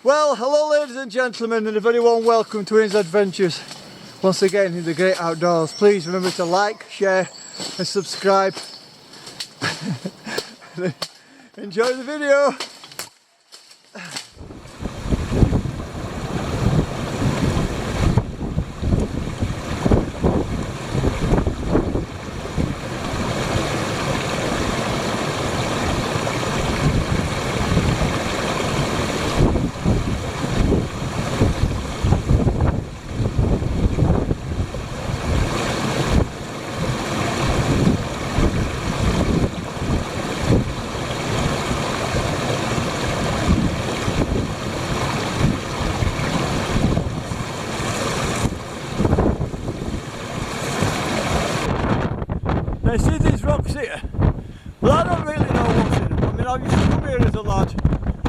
Well, hello ladies and gentlemen, and a very warm welcome to Ian's Adventures once again in the great outdoors. Please remember to like, share and subscribe. Enjoy the video. Now see these rocks here? Well, I don't really know what's in them. I mean, I used to come here as a lad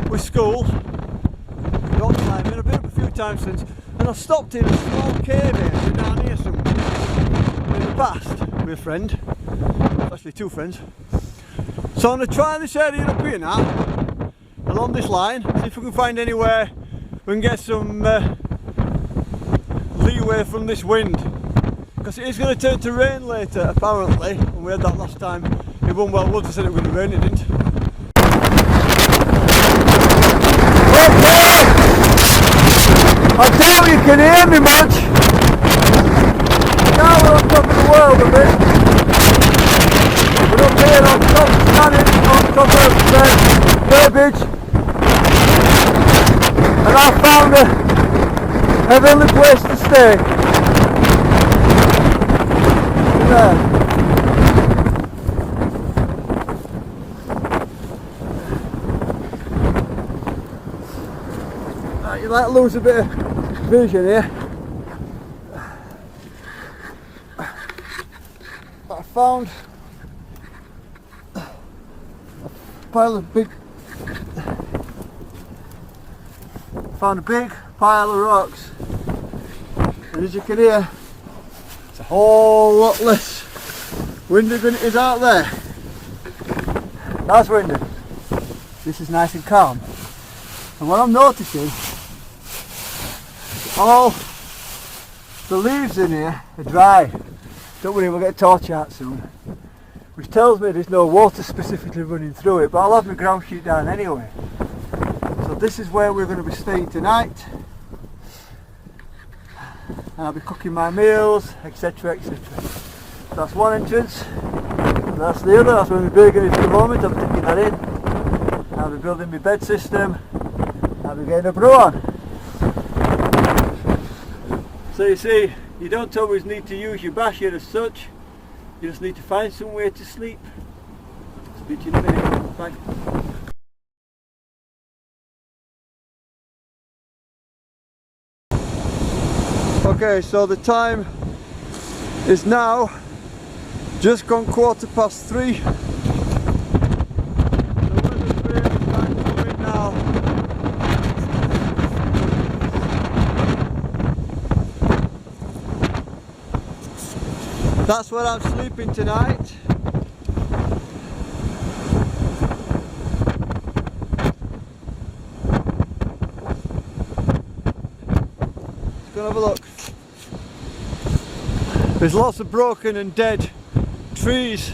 with school, rock climbing. I've been up a few times since, and I've stopped in a small cave area down here somewhere in the past with a friend, actually two friends. So I'm going to try this area up here now, along this line, see if we can find anywhere we can get some leeway from this wind. Because it is going to turn to rain later, apparently, and we had that last time in Wunwell Woods. I said it was going to rain, it didn't. Okay! I doubt you can hear me much. Now we're on top of the world a bit. We're up here on top, standing on top of Burbage. And I found a heavenly place to stay. You might lose a bit of vision here. I found a pile of big pile of rocks, and as you can hear, it's a whole lot less windy than it is out there. That's windy. This is nice and calm. And what I'm noticing, all the leaves in here are dry. Don't worry, we'll get a torch out soon. Which tells me there's no water specifically running through it, but I'll have my ground sheet down anyway. So this is where we're going to be staying tonight. And I'll be cooking my meals, etc, etc. That's one entrance, that's the other. That's where my bacon is at the moment. I'm taking that in. I'll be building my bed system. I'll be getting a brew on. So you see, you don't always need to use your bash here as such. You just need to find somewhere to sleep. Speak to you in a minute. Bye. Okay, so the time is now just gone 3:15. The weather's really starting to come in now. That's where I'm sleeping tonight. Let's go and have a look. There's lots of broken and dead trees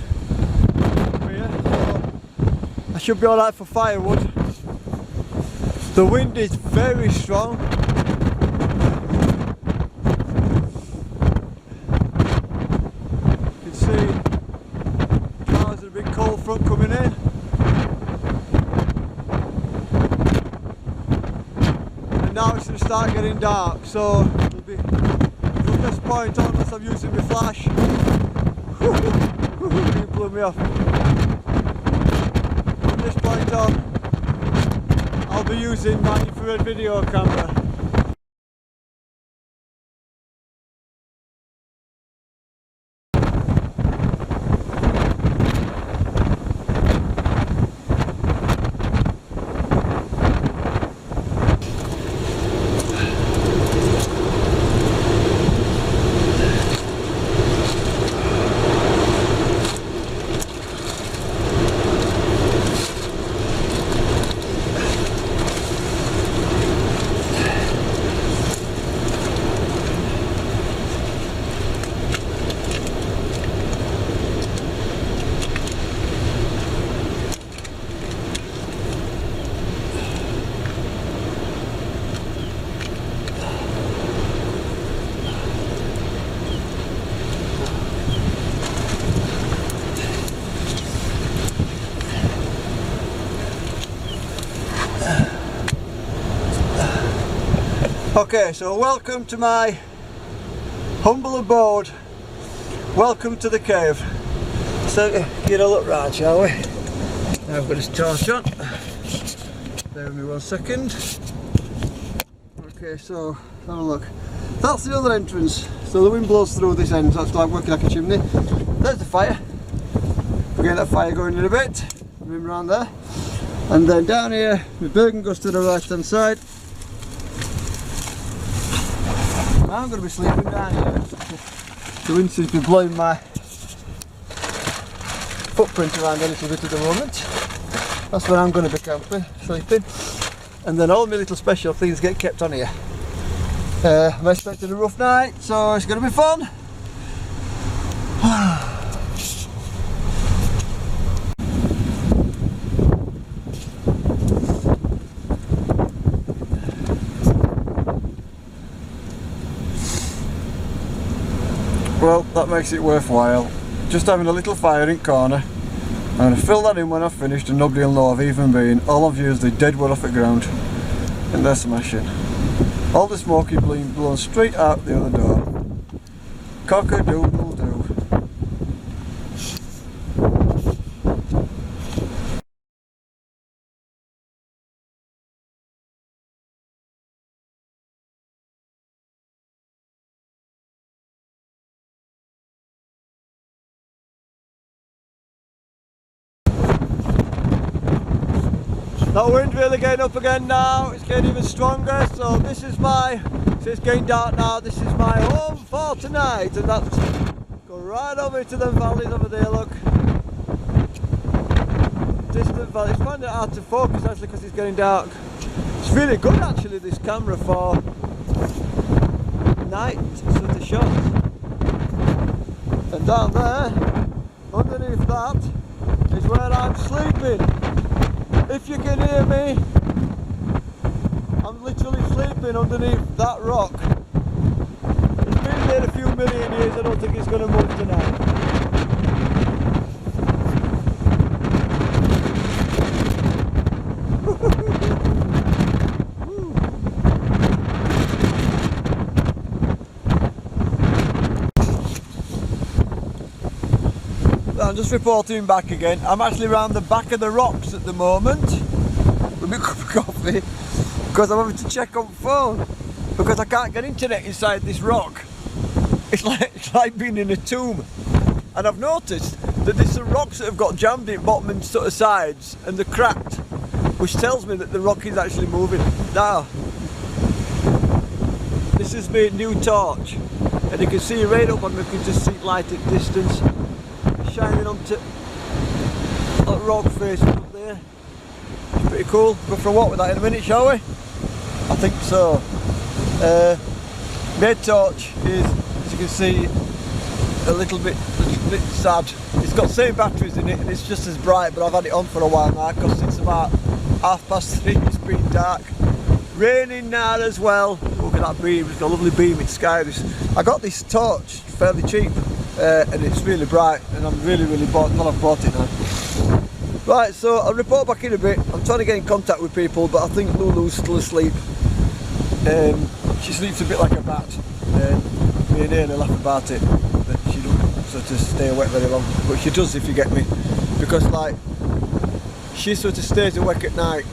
here, so I should be alright for firewood. The wind is very strong. You can see clouds of a big cold front coming in. And now it's going to start getting dark, so it'll be from this point on, unless I'm using my flash. It blew me off. From this point on, I'll be using my infrared video camera. Okay, so welcome to my humble abode. Welcome to the cave. So get a look round, shall we? Now I've got this torch on. Bear with me 1 second. Okay, so have a look. That's the other entrance. So the wind blows through this end, so it's like working like a chimney. There's the fire. We'll get that fire going in a bit. Moving around there. And then down here, the building goes to the right hand side. I'm going to be sleeping down here. The wind seems to be blowing my footprint around a little bit at the moment. That's where I'm going to be camping, sleeping. And then all my little special things get kept on here. I'm expecting a rough night, so it's going to be fun. Well, that makes it worthwhile. Just having a little fire in corner. I'm going to fill that in when I've finished and nobody will know I've even been. All I've used the dead wood off the ground. And they're smashing. All the smoky being blown straight out the other door. Cock-a-doodle-doo. That wind really getting up again now, it's getting even stronger, so this is my, so it's getting dark now, this is my home for tonight, and that's, go right over to them valleys over there, look. Distant valleys, it's finding it hard to focus actually because it's getting dark. It's really good actually, this camera for night sort of shots. And down there, underneath that, is where I'm sleeping. If you can hear me, I'm literally sleeping underneath that rock. It's been there a few million years, I don't think it's going to move tonight. I'm just reporting back again. I'm actually around the back of the rocks at the moment with my cup of coffee because I'm having to check on phone because I can't get internet inside this rock. It's like being in a tomb. And I've noticed that there's some rocks that have got jammed in bottom and sort of sides and they're cracked, which tells me that the rock is actually moving. Now, this is my new torch and you can see right up and we can just see light at distance. Shining onto that rock face up there. It's pretty cool. Go for a walk with that in a minute, shall we? I think so. My torch is, as you can see, a little bit sad. It's got the same batteries in it and it's just as bright, but I've had it on for a while now because it's about 3:30. It's been dark. Raining now as well. Look at that beam. It's got a lovely beam in sky. I got this torch fairly cheap. And it's really bright and I'm really glad I've bought it now. Right, so I'll report back in a bit. I'm trying to get in contact with people but I think Lulu's still asleep. She sleeps a bit like a bat. Me and Anna laugh about it that she doesn't sort of stay awake very long, but she does if you get me, because like she sort of stays awake at night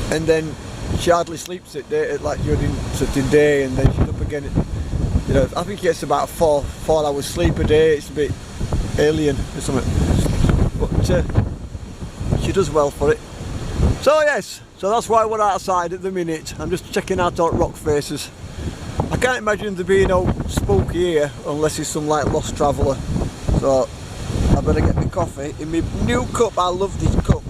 and then she hardly sleeps at day, like during sort of day, and then she's up again at, you know, I think it's about four hours sleep a day. It's a bit alien or something, but she does well for it. So yes, so that's why we're outside at the minute. I'm just checking out our rock faces. I can't imagine there being no spooky here unless it's some like lost traveller. So I better get my coffee in my new cup. I love this cup.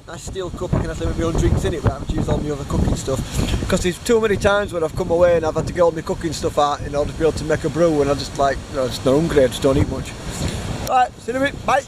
Nice steel cup. I can actually make my own drinks in it without having to use all my other cooking stuff. Because there's too many times when I've come away and I've had to get all my cooking stuff out in order to be able to make a brew, and I just like, you know, it's not hungry, I just don't eat much. Right, see you in a bit, bye.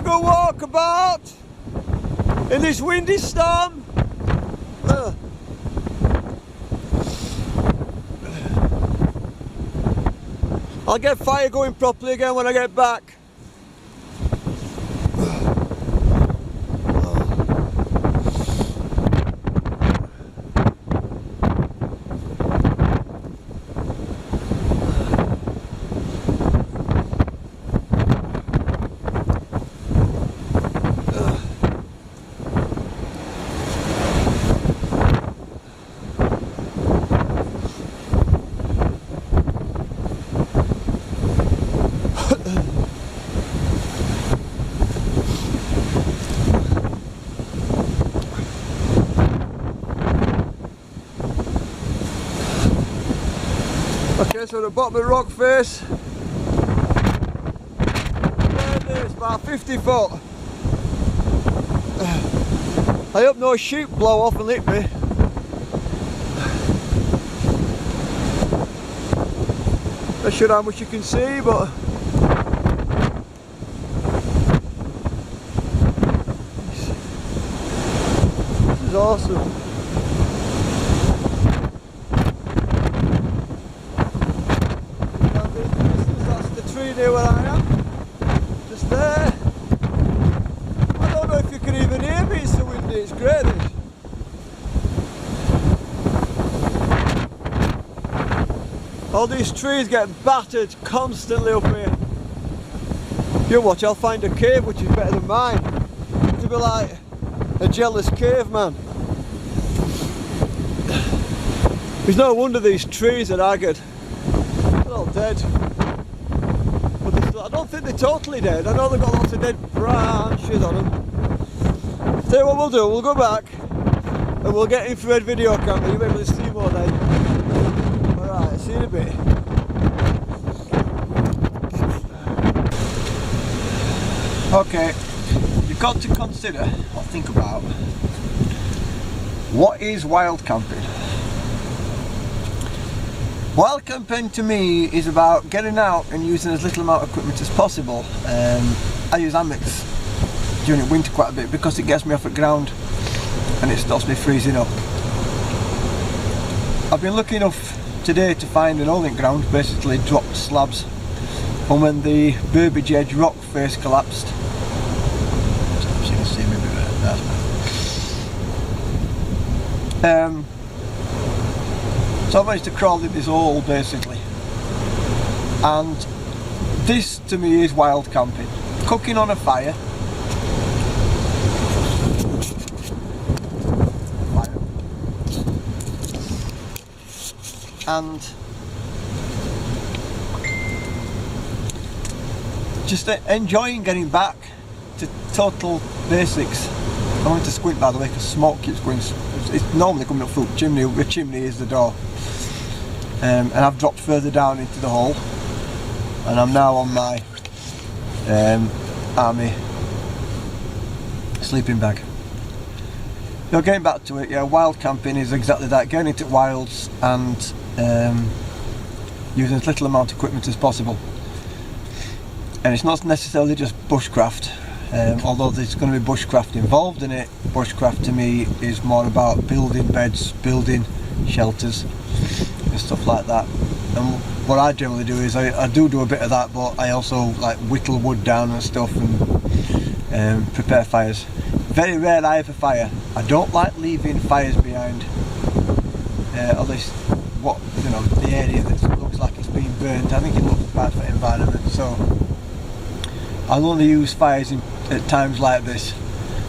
to go walkabout in this windy storm. I'll get fire going properly again when I get back. Okay, so the bottom of the rock face, there it is, about 50 foot. I hope no sheep blow off and lick me. Not sure how much you can see, but this is awesome. Where I am, just there. I don't know if you can even hear me, it's so windy, it's great. All these trees get battered constantly up here. You watch, I'll find a cave which is better than mine. To be like a jealous caveman. It's no wonder these trees are haggard. They're all dead. I don't think they're totally dead. I know they've got lots of dead branches on them. Tell you what we'll do, we'll go back and we'll get infrared video camera. You'll be able to see more then. Alright, see you in a bit. Okay, you've got to consider or think about what is wild camping. Wild camping to me is about getting out and using as little amount of equipment as possible. I use hammocks during winter quite a bit because it gets me off the ground and it stops me freezing up. I've been lucky enough today to find an holding ground, basically dropped slabs from when the Burbage Edge rock face collapsed. So you can see me a bit better. So I managed to crawl in this hole basically, and this to me is wild camping. Cooking on a fire, and just enjoying getting back to total basics. I want to squint by the way because smoke keeps going. It's normally coming up through the chimney. The chimney is the door. And I've dropped further down into the hole and I'm now on my army sleeping bag. Now getting back to it, yeah, wild camping is exactly that, getting into wilds and using as little amount of equipment as possible. And it's not necessarily just bushcraft, although there's going to be bushcraft involved in it. Bushcraft to me is more about building beds, building shelters and stuff like that. And what I generally do is I do a bit of that, but I also like whittle wood down and stuff and prepare fires. Very rare I have a fire. I don't like leaving fires behind, at least what, you know, the area that looks like it's been burnt. I think it looks bad for the environment, so I'll only use fires at times like this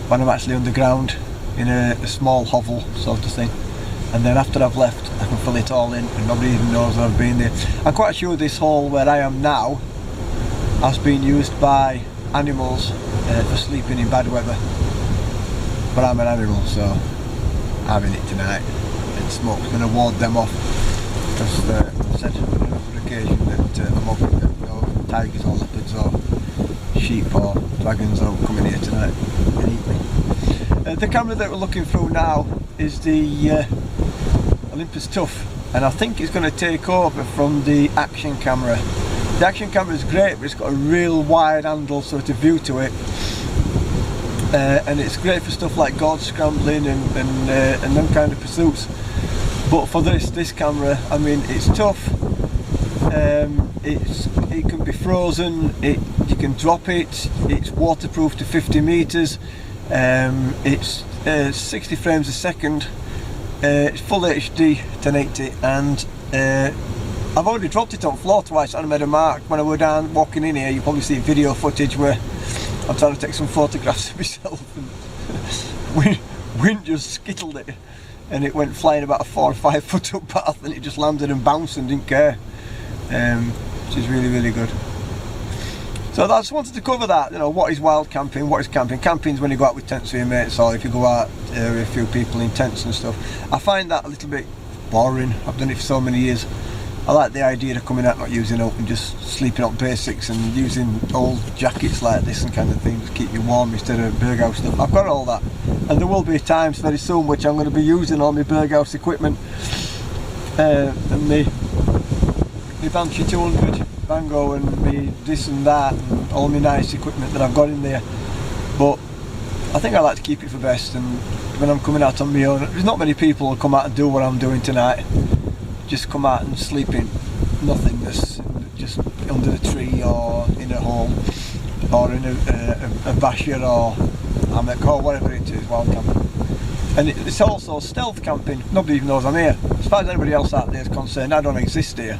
when I'm actually underground in a small hovel sort of thing, and then after I've left I can fill it all in and nobody even knows I've been there. I'm quite sure this hole where I am now has been used by animals for sleeping in bad weather, but I'm an animal so I'm in it tonight and smoke's going to ward them off, because I said on another occasion that I'm hoping that no tigers or leopards or sheep or dragons will come in here tonight and eat me. The camera that we're looking through now is the Olympus Tough, and I think it's going to take over from the action camera. The action camera is great, but it's got a real wide handle, so to view to it and it's great for stuff like gorge scrambling and them kind of pursuits. But for this camera, I mean, it's tough. It can be frozen. You can drop it. It's waterproof to 50 meters. It's 60 frames a second. It's full HD 1080, and I've already dropped it on floor twice and I made a mark. When I were down walking in here, you probably see video footage where I'm trying to take some photographs of myself, and wind just skittled it, and it went flying about a 4 or 5 foot up path, and it just landed and bounced and didn't care, which is really, really good. So I just wanted to cover that, you know, what is wild camping, what is camping. Camping is when you go out with tents with your mates, or if you go out with a few people in tents and stuff. I find that a little bit boring. I've done it for so many years. I like the idea of coming out, not using up and just sleeping on basics and using old jackets like this and kind of thing to keep you warm instead of Berghaus stuff. I've got all that, and there will be times very soon which I'm going to be using all my Berghaus equipment and me Banshee 200 Bango and me this and that and all my nice equipment that I've got in there. But I think I like to keep it for best, and when I'm coming out on my own, there's not many people who come out and do what I'm doing tonight. Just come out and sleep in nothingness, just under a tree or in a hole or in a basher or hammock or whatever it is, wild camping. And it's also stealth camping. Nobody even knows I'm here. As far as anybody else out there is concerned, I don't exist here.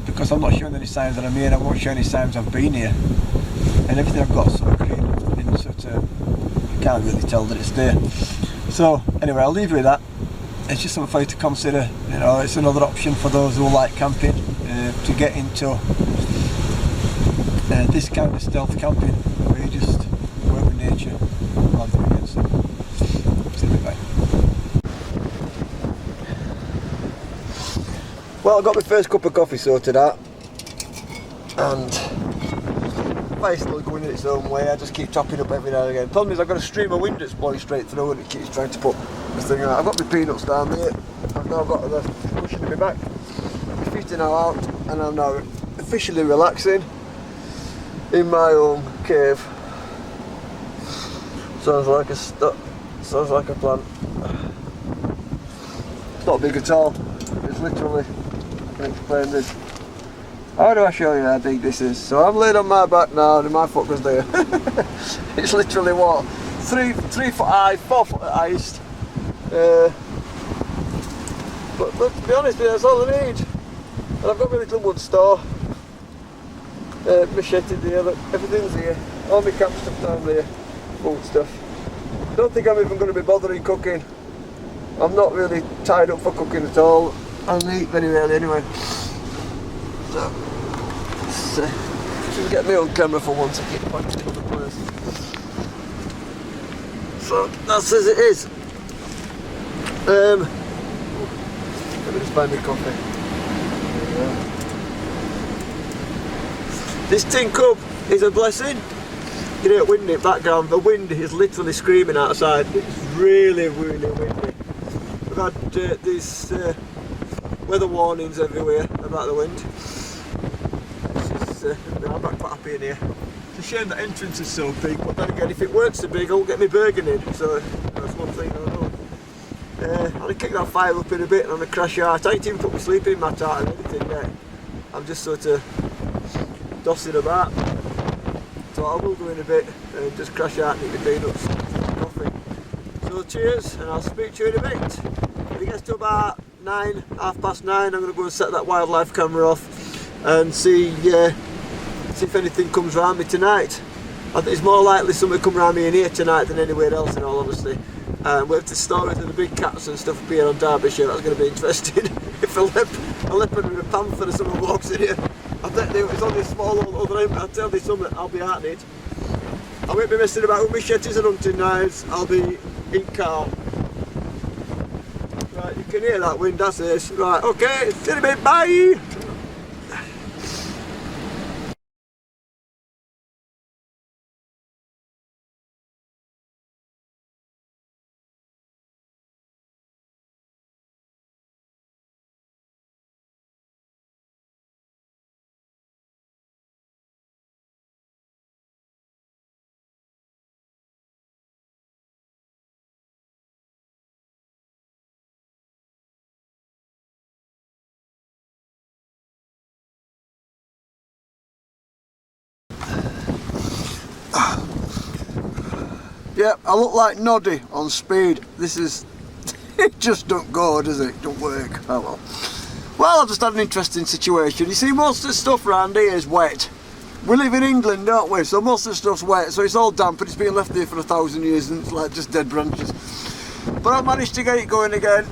Because I'm not showing any signs that I'm here, and I won't show any signs I've been here. And everything I've got is sort of green in sort of, you can't really tell that it's there. So anyway, I'll leave you with that. It's just something for you to consider. You know, it's another option for those who like camping to get into this kind of stealth camping, where you just work with nature rather than against it. See you later. Well, I got my first cup of coffee sorted out, and fire's still going in its own way. I just keep topping up every now and again. The problem is I've got a stream of wind that's blowing straight through, and it keeps trying to put this thing out. I've got my peanuts down there. I've now got the cushion in my back. My feet are now out, and I'm now officially relaxing in my own cave. Sounds like a plant. It's not big at all. It's literally, I can explain this. How do I show you how big this is? So I'm laid on my back now, and my foot goes there. It's literally what? 3 foot high, 4 foot at highest. But to be honest with you, that's all I need. And I've got my little wood store. Machete there, look, everything's here. All my camp stuff down there, food stuff. I don't think I'm even going to be bothering cooking. I'm not really tied up for cooking at all. I'll eat very rarely anyway. So, let's get my own camera for once. I keep pointing to the place. So that's as it is. Let me just buy me coffee. This tin cup is a blessing. You hear it wind in the background. The wind is literally screaming outside. It's really, really windy. We've had these weather warnings everywhere about the wind. I'm not quite happy in here. It's a shame the entrance is so big, but then again, if it weren't so big, I won't get my Bergen in. So that's one thing I know. I'm going to kick that fire up in a bit and I'm going to crash out. I ain't even put my sleeping mat out or anything yet. I'm just sort of dossing about. So I will do in a bit and just crash out and eat my peanuts and coffee. So cheers, and I'll speak to you in a bit. If it gets to about 9, 9:30, I'm going to go and set that wildlife camera off and see if anything comes around me tonight. I think it's more likely something will come around me in here tonight than anywhere else, in all honesty. With the stories of the big cats and stuff up here on Derbyshire, that's going to be interesting. If a leopard with a panther or someone walks in here, I bet it's only a small other end, I'll tell you something, I'll be out in it. I won't be messing about with machetes and hunting knives, I'll be in calm. Right, you can hear that wind, that's it. Right, okay, see you in a bit, bye! Yep, I look like Noddy on Speed. This is, it just don't go, does it? Don't work. Oh well. Well, I've just had an interesting situation. You see, most of the stuff around here is wet. We live in England, don't we? So most of the stuff's wet, so it's all damp and it's been left there for 1,000 years and it's like just dead branches. But I've managed to get it going again.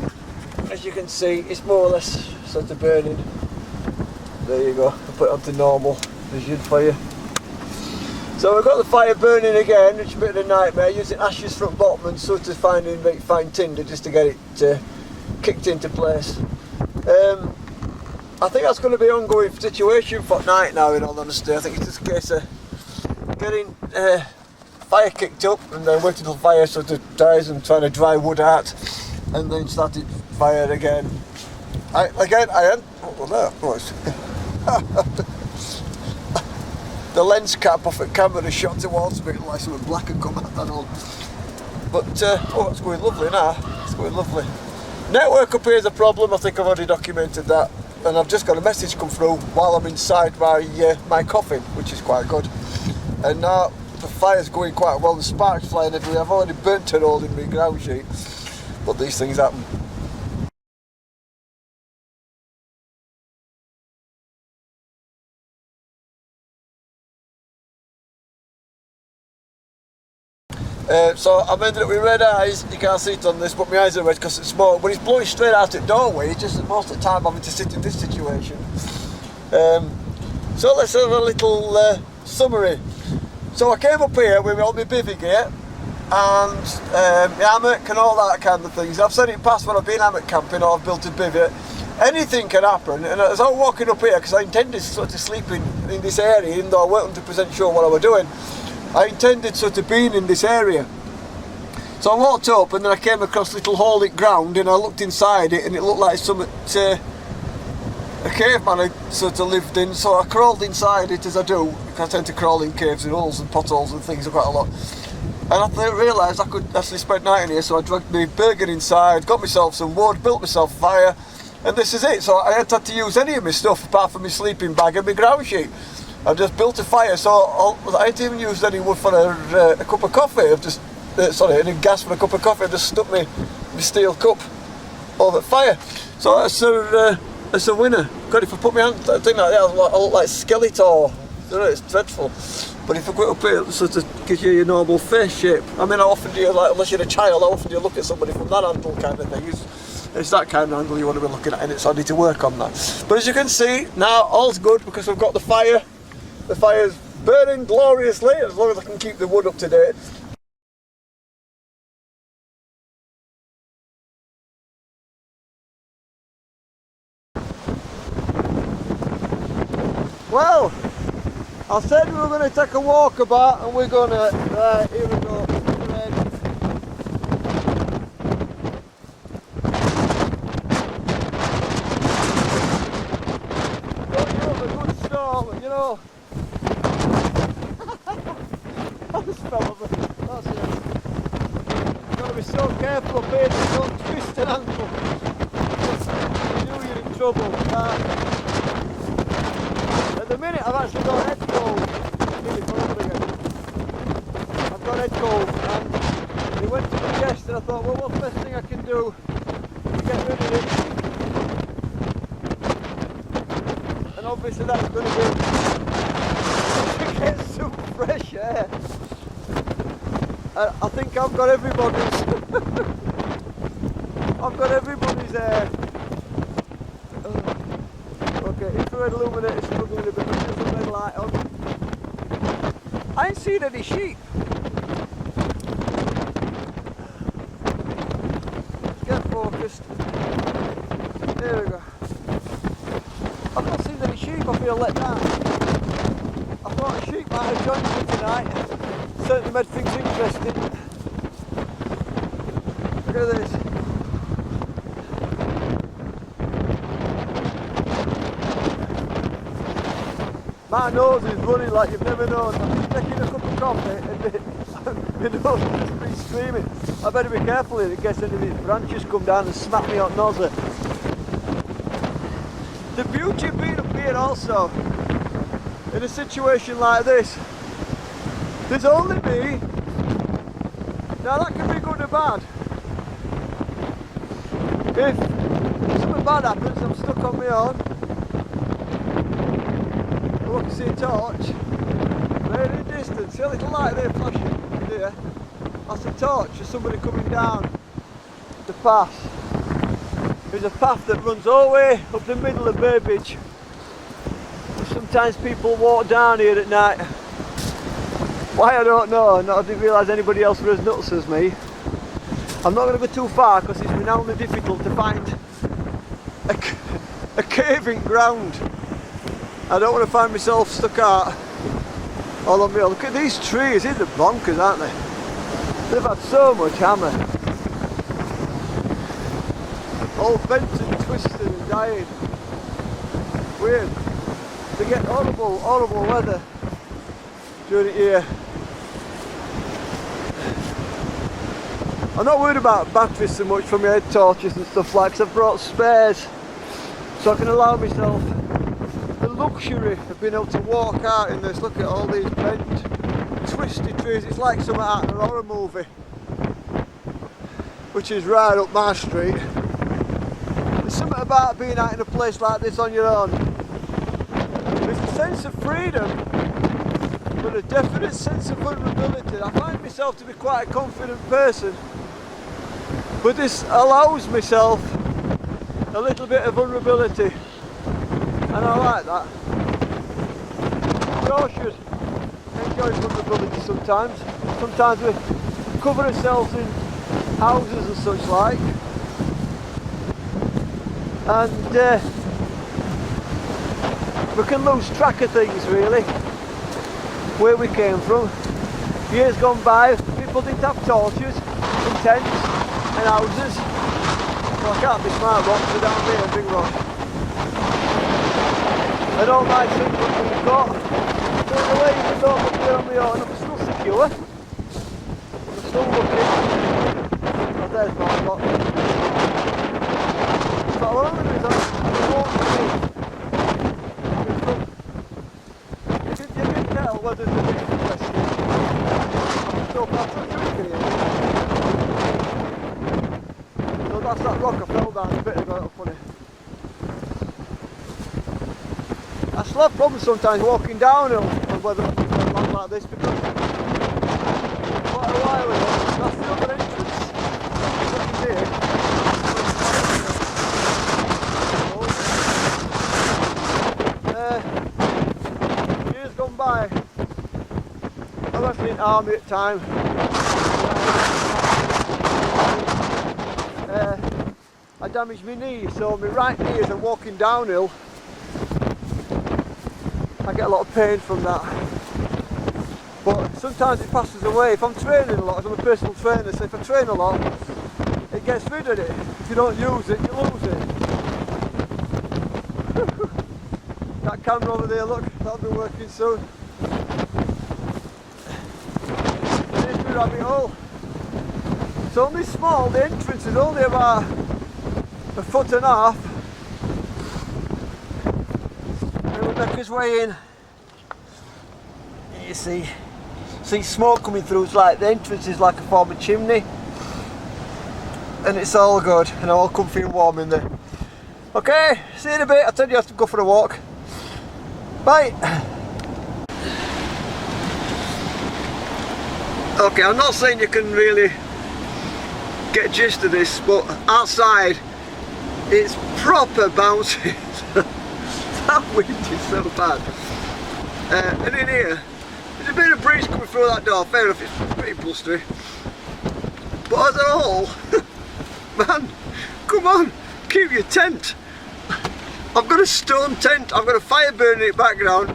As you can see, it's more or less sort of burning. There you go, I'll put it onto normal, vision for you. So we've got the fire burning again, which is a bit of a nightmare, using ashes from bottom and sort of finding fine tinder just to get it kicked into place. I think that's going to be an ongoing situation for night now, in all honesty. I think it's just a case of getting fire kicked up and then waiting till fire sort of dies and trying to dry wood out and then starting fire again. I am. The lens cap off the camera shot towards me like something black had come out and all. But it's going lovely now. It's going lovely. Network up here is a problem. I think I've already documented that. And I've just got a message come through while I'm inside my coffin, which is quite good. And now the fire's going quite well, the sparks flying everywhere. I've already burnt a hole in my ground sheet, but these things happen. So I've ended up with red eyes. You can't see it on this, but my eyes are red because it's smoke. But it's blowing straight out the doorway. It's just that most of the time having to sit in this situation. So let's have a little summary. So I came up here with all my bivvy gear and my hammock and all that kind of things. I've said it past when I've been hammock camping or I've built a bivvy. Anything can happen, and as I was walking up here, because I intended sort of sleeping in this area, even though I weren't 100% sure what I was doing, I intended sort of being in this area. So I walked up and then I came across a little hole in ground and I looked inside it and it looked like something a caveman had sort of lived in, so I crawled inside it as I do, because I tend to crawl in caves and holes and potholes and things quite a lot. And I realised I could actually spend night in here, so I dragged my burger inside, got myself some wood, built myself a fire, and this is it. So I hadn't had to use any of my stuff apart from my sleeping bag and my ground sheet. I just built a fire, so I hadn't even used any wood for a cup of coffee. I've just, any gas for a cup of coffee. I just stuck my steel cup over the fire. So that's a winner. God, if I put my hand, I think like that, I look like Skeletor. I know, it's dreadful. But if I go up here, it sort of gives you your normal face shape. I mean, how often do you, like, unless you're a child, how often do you look at somebody from that angle kind of thing? It's that kind of angle you want to be looking at, and it's I need to work on that. But as you can see, now all's good because we've got the fire. The fire's burning gloriously, as long as I can keep the wood up to date. Well, I said we were going to take a walk about, and we're going to, here we go, don't you have a good storm, you know. That's it. You've got to be so careful up here, don't twist an ankle. You know you're in trouble. At the minute I've actually got head cold. I've got head cold and it went to my chest and I thought, well, what's the best thing I can do to get rid of it? And obviously that's going to be to get some fresh air. I think I've got everybody's air. Okay, infrared illuminator struggling a bit, but there's a red light on. I ain't seen any sheep. Let's get focused. There we go. I've not seen any sheep, I feel let down. I thought a sheep might have joined me tonight. Certainly made things interesting. Look at this. My nose is running like you've never known. I'm just taking a cup of coffee and my nose has just been screaming. I better be careful here in case any of these branches come down and smack me on nose. The beauty of being up here also, in a situation like this, there's only me Now that can be good or bad. If something bad happens, I'm stuck on my own. I can see a torch. Very in distance. See a little light there flashing there? That's a torch of somebody coming down the path. There's a path that runs all the way up the middle of Burbage. Sometimes people walk down here at night. Why, I don't know. I didn't realise anybody else were as nuts as me. I'm not going to go too far because it's renownedly difficult to find a caving ground. I don't want to find myself stuck out all on my own. Look at these trees, these are bonkers, aren't they? They've had so much hammer. All bent and twisted and dying. Weird. They get horrible weather during the year. I'm not worried about batteries so much for my head torches and stuff like, because I've brought spares, so I can allow myself the luxury of being able to walk out in this. Look at all these bent, twisted trees. It's like something out of a horror movie, which is right up my street. There's something about being out in a place like this on your own. There's a sense of freedom, but a definite sense of vulnerability. I find myself to be quite a confident person, but this allows myself a little bit of vulnerability, and I like that. We all should enjoy vulnerability sometimes. Sometimes we cover ourselves in houses and such like, and we can lose track of things really, where we came from. Years gone by, people didn't have torches and tents and houses. Well, I can't be smart rocks are down there, big rock. And all my things that we've got, there's a way you don't look there on my own, I'm still secure. I'm still looking. Oh, there's my rock. So what I'm going to do is I'm walking in. You can tell whether there's a bit of question. I'm still past the tree here. So that's that rock I fell down a bit ago, funny. I still have problems sometimes walking downhill on weather land like this, because quite a while ago, that's the other entrance. Looking here. Years gone by, I was in the army at the time. I damaged my knee, so my right knee, as I'm walking downhill, I get a lot of pain from that. But sometimes it passes away. If I'm training a lot, as I'm a personal trainer, so if I train a lot, it gets rid of it. If you don't use it, you lose it. That camera over there, look, that'll be working soon. There's the rabbit hole. It's only small, the entrance is only about 1.5 foot. And we'll make his way in. You see smoke coming through. It's like the entrance is like a form of chimney, and it's all good and all comfy and warm in there. Okay, see you in a bit. I tell you, I have to go for a walk. Bye. Okay, I'm not saying you can really get a gist of this, but outside it's proper bouncy. That wind is so bad. And in here, there's a bit of breeze coming through that door. Fair enough, it's pretty blustery. But as a whole, man, come on, keep your tent. I've got a stone tent, I've got a fire burning in the background.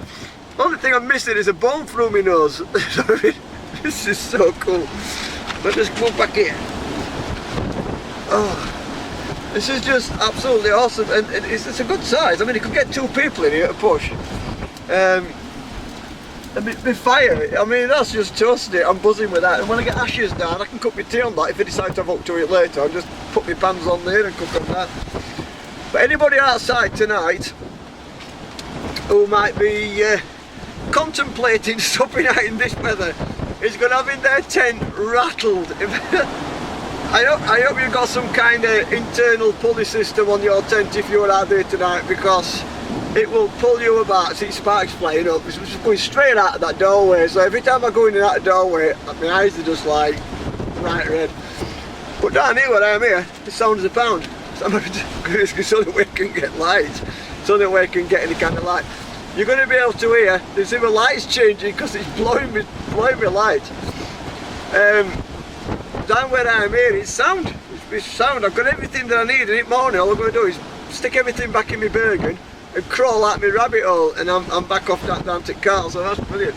The only thing I'm missing is a bone through my nose. This is so cool. Let's just go back here. Oh, this is just absolutely awesome, and it's a good size. I mean, you could get 2 people in here to push. And the fire, I mean, that's just toasted it. I'm buzzing with that. And when I get ashes down, I can cook my tea on that. If I decide to have up to it later, I'll just put my pans on there and cook on that. But anybody outside tonight who might be contemplating stopping out in this weather, is going to have in their tent rattled. I hope you've got some kind of internal pulley system on your tent if you're out there tonight, because it will pull you about, see sparks flying up. It's just going straight out of that doorway, so every time I go in and out of the doorway, my eyes are just like bright red. But down here where I am here, the sound is a pound. So it's the only way I can get light. It's the only way I can get any kind of light. You're going to be able to hear, there's even lights changing because it's blowing me light. Down where I am here, it's sound. It's sound. I've got everything that I need, and in the morning all I'm going to do is stick everything back in my Bergen and crawl out my rabbit hole, and I'm back off that down to Carl, so that's brilliant.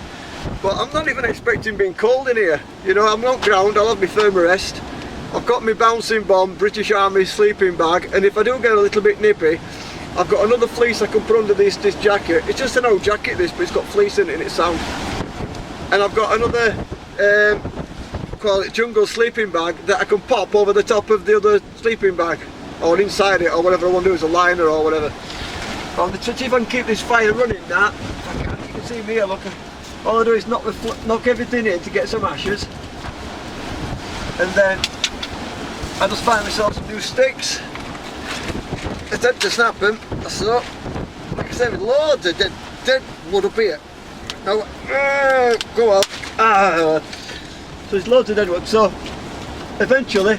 But I'm not even expecting being cold in here. You know, I'm not ground, I'll have my thermarest. I've got my bouncing bomb, British Army sleeping bag, and if I do get a little bit nippy, I've got another fleece I can put under this jacket. It's just an old jacket this, but it's got fleece in it and it's sound. And I've got another, call it jungle sleeping bag that I can pop over the top of the other sleeping bag, or inside it, or whatever I want to do as a liner or whatever. I'm to see if I can keep this fire running now. You can see me here, look. All I do is knock everything in to get some ashes, and then I just find myself some new sticks. Attempt to snap them. So, like I said, with loads of dead wood up here. Now, go on. So there's loads of dead wood. So eventually,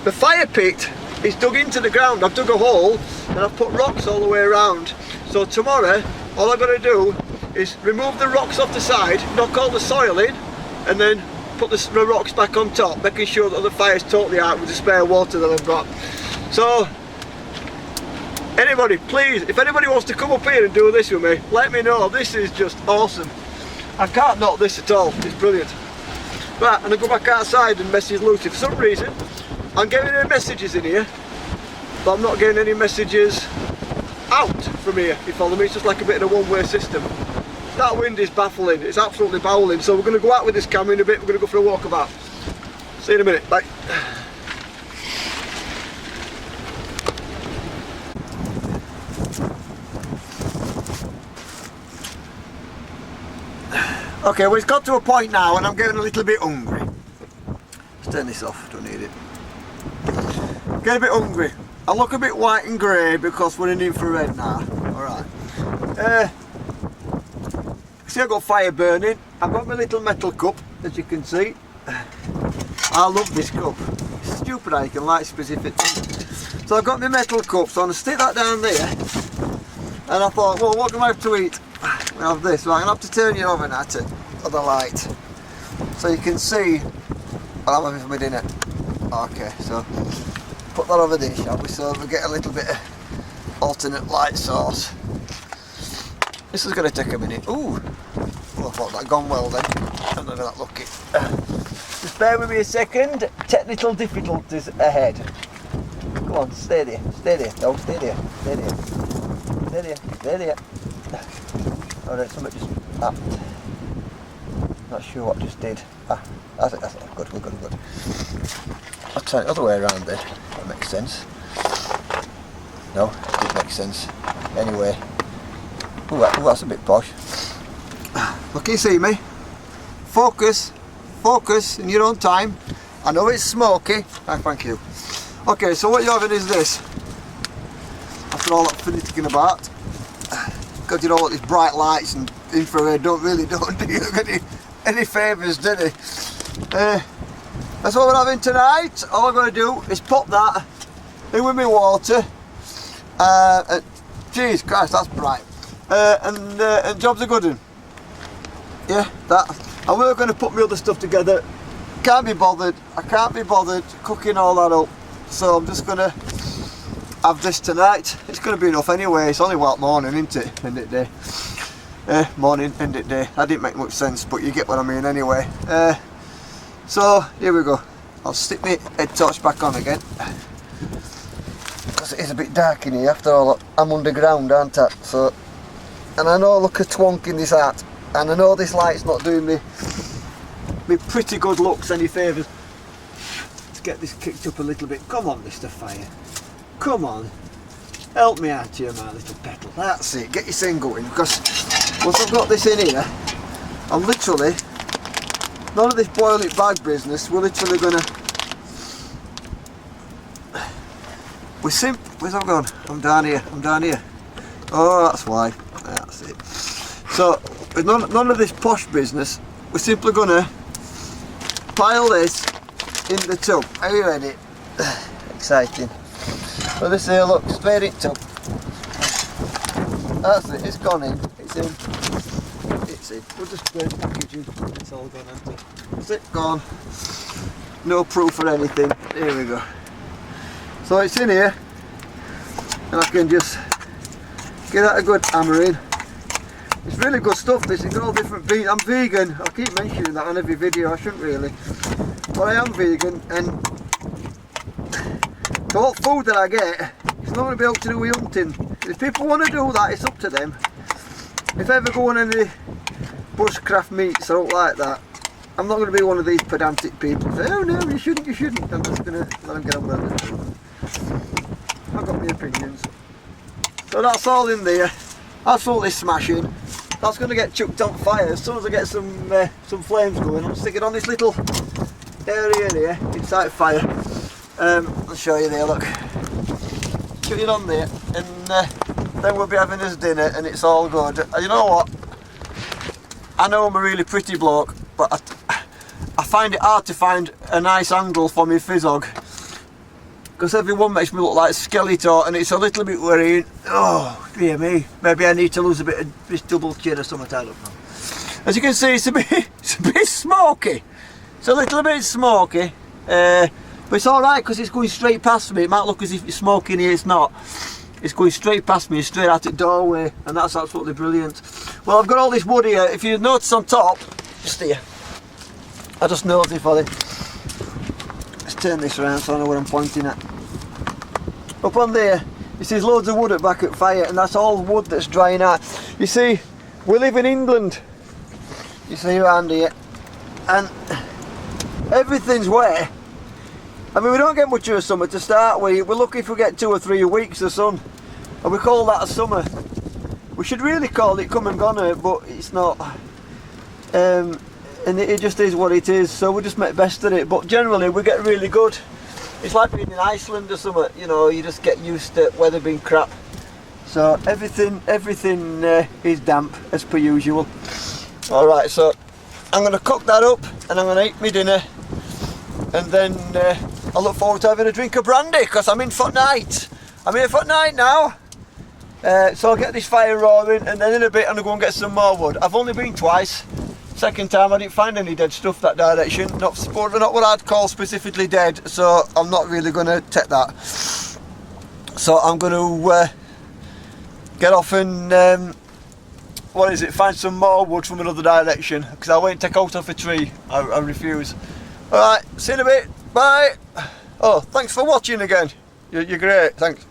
the fire pit is dug into the ground. I've dug a hole and I've put rocks all the way around. So tomorrow, all I've got to do is remove the rocks off the side, knock all the soil in, and then put the rocks back on top, making sure that the fire's totally out with the spare water that I've got. So, anybody, please, if anybody wants to come up here and do this with me, let me know. This is just awesome. I can't knock this at all. It's brilliant. Right, and I go back outside and message Lucy. For some reason, I'm getting any messages in here, but I'm not getting any messages out from here. You follow me? It's just like a bit of a one-way system. That wind is baffling. It's absolutely bowling. So we're going to go out with this camera in a bit. We're going to go for a walkabout. See you in a minute. Bye. Okay, well it's got to a point now and I'm getting a little bit hungry. Let's turn this off, don't need it. Get a bit hungry. I look a bit white and grey because we're in infrared now. Alright. See, I've got fire burning. I've got my little metal cup, as you can see. I love this cup. It's stupid how you can light specific things. So I've got my metal cup, so I'm going to stick that down there. And I thought, well, what do I have to eat? We have this. Well, I'm going to have to turn your oven at it, or the light, so you can see what I'm having for my dinner. Okay, so put that over there, shall we, so we get a little bit of alternate light source. This is going to take a minute. Ooh, well, I thought that gone well then. I'm not that lucky. Just bear with me a second. Technical difficulties ahead. Come on, stay there. Stay there. No, stay there. Stay there. Stay there. Stay there. Alright, something just happened. Not sure what just did. That's it. Good. We're good. I'll turn it the other way around then. That makes sense. No, it didn't make sense. Anyway. Ooh, that's a bit posh. Look, you see me? Focus in your own time. I know it's smoky. Thank you. Okay, so what you're having is this. After all that fiddling about, because you know what, these bright lights and infrared don't do you any favours, do they? That's what we're having tonight. All I'm going to do is pop that in with my water. Jeez Christ, that's bright. And job's a good one. Yeah, that. And we're going to put my other stuff together. Can't be bothered. I can't be bothered cooking all that up. So I'm just going to have this tonight. It's going to be enough anyway. It's only what, morning, isn't it? End of the day. Morning, end of the day. That didn't make much sense, but you get what I mean anyway. So here we go. I'll stick my head torch back on again, because it is a bit dark in here. After all, I'm underground, aren't I? So, and I know I look a twonk in this hat, and I know this light's not doing me pretty good looks any favours. Let's get this kicked up a little bit. Come on, Mr. Fire. Come on. Help me out here, my little petal. That's it. Get your thing going, because once I've got this in here, I'm literally none of this boil it bag business. We're literally gonna, where's I gone? I'm down here. Oh, that's why, that's it. So, with none of this posh business, we're simply gonna pile this in the tub. Are you ready? Exciting. So this here, look, straight in tub. That's it, it's gone in, it's in. We'll just spray the packaging, it's all gone into. That's it, gone. No proof or anything, here we go. So it's in here, and I can just get that a good hammering. It's really good stuff this, it's got all different beans. I'm vegan, I keep mentioning that on every video, I shouldn't really. But I am vegan, and the whole food that I get, it's not going to be able to do with hunting. If people want to do that, it's up to them. If I ever go on any bushcraft meets or like that, I'm not going to be one of these pedantic people who say, oh no, you shouldn't. I'm just going to let them get on with it. I've got my opinions. So that's all in there. That's all this smashing. That's going to get chucked on fire. As soon as I get some flames going, I'll stick it on this little area here, inside fire. I'll show you there, look. Chuck it on there, and then we'll be having his dinner, and it's all good. You know what? I know I'm a really pretty bloke, but I find it hard to find a nice angle for my fizzog, because everyone makes me look like a skeleton, and it's a little bit worrying. Oh dear me, maybe I need to lose a bit of this double chin or something, I don't know. As you can see, it's a bit smoky. It's a little bit smoky, but it's alright because it's going straight past me. It might look as if it's smoky in here, it's not. It's going straight past me, straight out the doorway, and that's absolutely brilliant. Well, I've got all this wood here. If you notice on top, just here, I just noticed for it. Let's turn this around so I know where I'm pointing at. Up on there, you see there's loads of wood at back at fire, and that's all wood that's drying out. You see, we live in England. You see around here, and everything's wet. I mean, we don't get much of a summer to start with. We're lucky if we get 2 or 3 weeks of sun, and we call that a summer. We should really call it come and gone, but it's not. And it just is what it is, so we just make best of it. But generally, we get really good. It's like being in Iceland or something, you know, you just get used to weather being crap. So everything is damp, as per usual. Alright, so I'm going to cook that up, and I'm going to eat my dinner, and then I look forward to having a drink of brandy, because I'm in for night. I'm here for night now. So I'll get this fire roaring, and then in a bit I'm going to go and get some more wood. I've only been twice. Second time I didn't find any dead stuff that direction. Not what I'd call specifically dead, so I'm not really going to take that. So I'm going to get off and find some more wood from another direction, because I won't take out off a tree. I refuse. Alright, see you in a bit. Bye. Oh, thanks for watching again. You're great, thanks.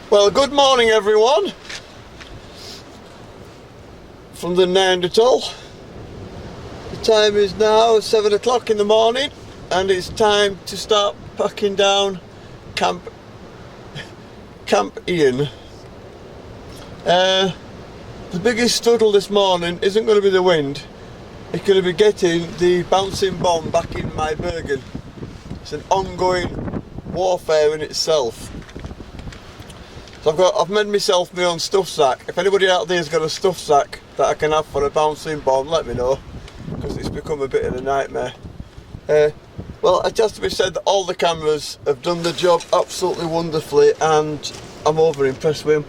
Well, good morning everyone from the Neanderthal. The time is now 7 o'clock in the morning, and it's time to start packing down Camp Ian. The biggest struggle this morning isn't going to be the wind, it's going to be getting the bouncing bomb back in my Bergen. It's an ongoing warfare in itself. So I've made myself my own stuff sack. If anybody out there's got a stuff sack that I can have for a bouncing bomb, let me know, because it's become a bit of a nightmare. Well, it has to be said that all the cameras have done the job absolutely wonderfully, and I'm over impressed with them.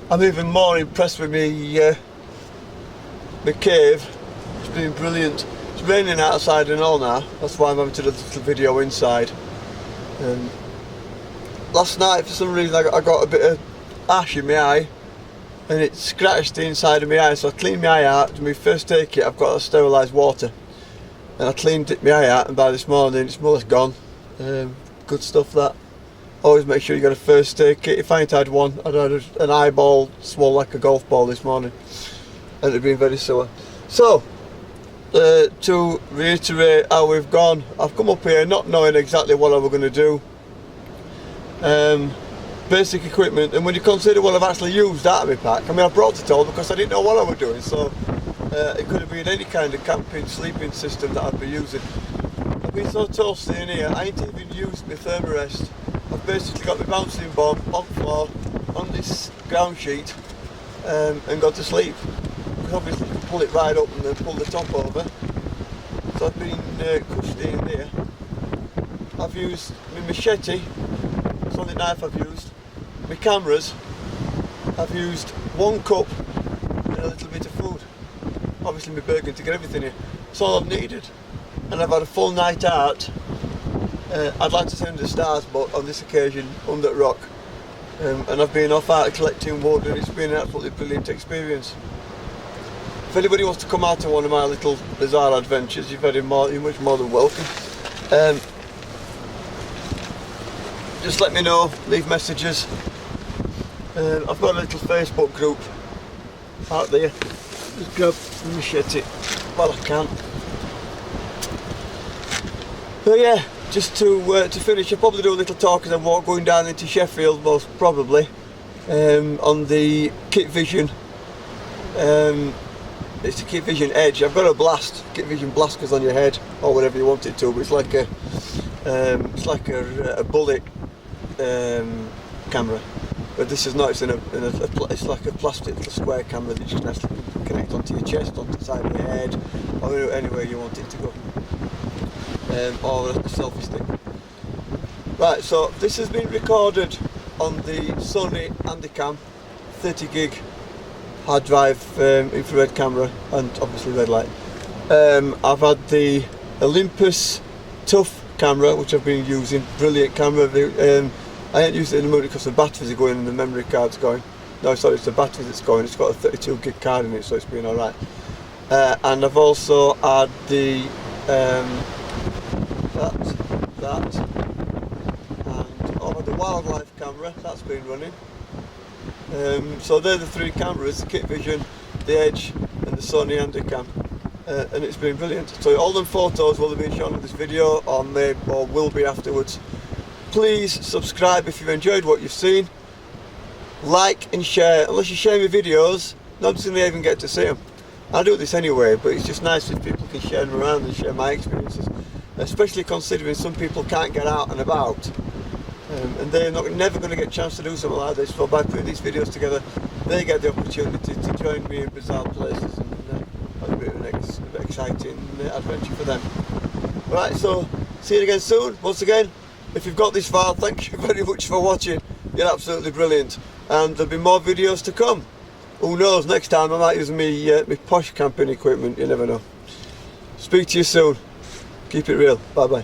I'm even more impressed with my cave. It's been brilliant. It's raining outside and all now, that's why I'm having to do this little video inside. Last night for some reason I got a bit of ash in my eye, and it scratched the inside of my eye, so I cleaned my eye out. To my first aid kit I've got sterilised water, and I cleaned my eye out, and by this morning it's more or less gone. Good stuff that. Always make sure you got a first aid kit. If I ain't had one, I'd had an eyeball swollen like a golf ball this morning, and it'd been very sore. So to reiterate how we've gone. I've come up here not knowing exactly what I was going to do. Basic equipment, and when you consider what I've actually used out of my pack, I mean I brought it all because I didn't know what I was doing, so it could have been any kind of camping, sleeping system that I'd be using. I've been so toasty in here, I ain't even used my thermarest. I've basically got my bouncing bomb on the floor, on this ground sheet, and got to sleep. Because obviously you can pull it right up and then pull the top over. So I've been cushy in there. I've used my machete, it's the only knife I've used. My cameras, I've used 1 cup and a little bit of food. Obviously my burger to get everything here. That's all I've needed. And I've had a full night out. I'd like to say under the stars, but on this occasion under the rock. And I've been off out collecting wood, and it's been an absolutely brilliant experience. If anybody wants to come out to one of my little bizarre adventures, you're much more than welcome. Just let me know, leave messages. I've got a little Facebook group out there. Just grab the machete while I can. So yeah, just to finish, I'll probably do a little talk as I'm going down into Sheffield, most probably, on the Kit Vision. It's the Kit Vision Edge. I've got a blast. Kit Vision blast goes on your head, or whatever you want it to, but it's like a bullet camera. But this is not. It's it's like a plastic little square camera that you can actually connect onto your chest, onto the side of your head, or anywhere you want it to go. Or a selfie stick. Right, so this has been recorded on the Sony Handycam 30 gig hard drive infrared camera and obviously red light. I've had the Olympus Tough camera, which I've been using, brilliant camera. I ain't used it in the moment because the batteries are going and the memory card's going. No, sorry, it's the battery that's going. It's got a 32 gig card in it, so it's been alright. And I've also had the that, and over the wildlife camera, that's been running. So they're the 3 cameras, the Kit Vision, the Edge and the Sony Handycam, and it's been brilliant. So all them photos will have been shown in this video, or will be afterwards. Please subscribe if you've enjoyed what you've seen, like and share. Unless you share my videos, nobody's going to even get to see them. I do this anyway, but it's just nice if people can share them around and share my experiences. Especially considering some people can't get out and about, and they're never going to get a chance to do something like this. So by putting these videos together, they get the opportunity to join me in bizarre places, and have a bit of an exciting adventure for them. Right, so see you again soon. Once again, if you've got this far, thank you very much for watching. You're absolutely brilliant, and there'll be more videos to come. Who knows, next time I might use me posh camping equipment, you never know. Speak to you soon. Keep it real. Bye bye.